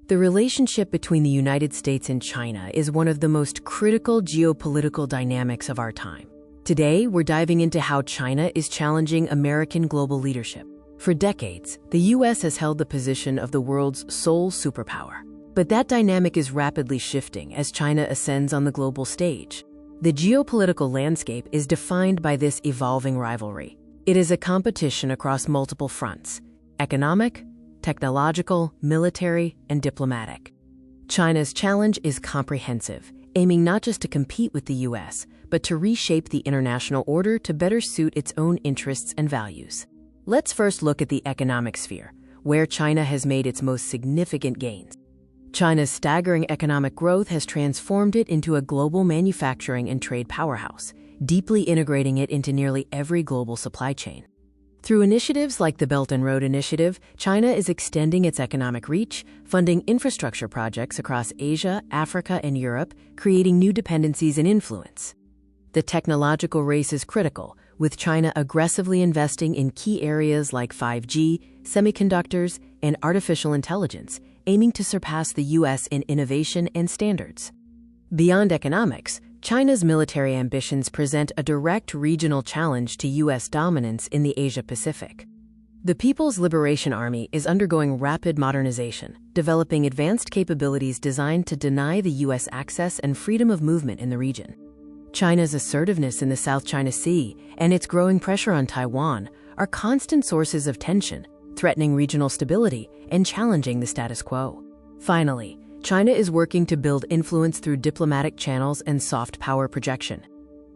The relationship between the United States and China is one of the most critical geopolitical dynamics of our time. Today, we're diving into how China is challenging American global leadership. For decades, the U.S. has held the position of the world's sole superpower. But that dynamic is rapidly shifting as China ascends on the global stage. The geopolitical landscape is defined by this evolving rivalry. It is a competition across multiple fronts: economic, technological, military, and diplomatic. China's challenge is comprehensive, aiming not just to compete with the U.S., but to reshape the international order to better suit its own interests and values. Let's first look at the economic sphere, where China has made its most significant gains. China's staggering economic growth has transformed it into a global manufacturing and trade powerhouse, deeply integrating it into nearly every global supply chain. Through initiatives like the Belt and Road Initiative, China is extending its economic reach, funding infrastructure projects across Asia, Africa, and Europe, creating new dependencies and influence. The technological race is critical, with China aggressively investing in key areas like 5G, semiconductors, and artificial intelligence, aiming to surpass the U.S. in innovation and standards. Beyond economics, China's military ambitions present a direct regional challenge to U.S. dominance in the Asia-Pacific. The People's Liberation Army is undergoing rapid modernization, developing advanced capabilities designed to deny the U.S. access and freedom of movement in the region. China's assertiveness in the South China Sea and its growing pressure on Taiwan are constant sources of tension, threatening regional stability and challenging the status quo. Finally, China is working to build influence through diplomatic channels and soft power projection.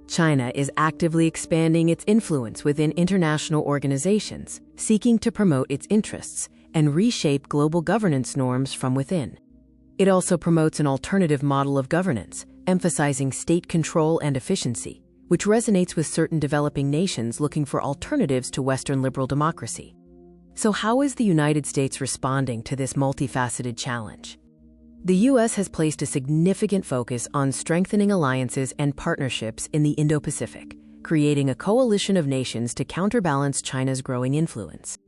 China is actively expanding its influence within international organizations, seeking to promote its interests and reshape global governance norms from within. It also promotes an alternative model of governance, emphasizing state control and efficiency, which resonates with certain developing nations looking for alternatives to Western liberal democracy. So how is the United States responding to this multifaceted challenge? The U.S. has placed a significant focus on strengthening alliances and partnerships in the Indo-Pacific, creating a coalition of nations to counterbalance China's growing influence.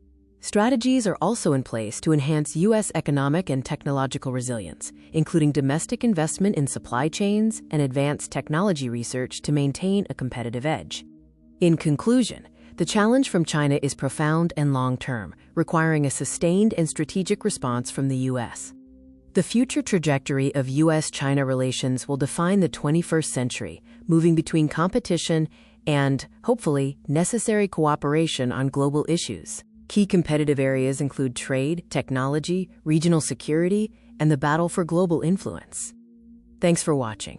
Strategies are also in place to enhance U.S. economic and technological resilience, including domestic investment in supply chains and advanced technology research to maintain a competitive edge. In conclusion, the challenge from China is profound and long-term, requiring a sustained and strategic response from the U.S. The future trajectory of U.S.-China relations will define the 21st century, moving between competition and, hopefully, necessary cooperation on global issues. Key competitive areas include trade, technology, regional security, and the battle for global influence. Thanks for watching.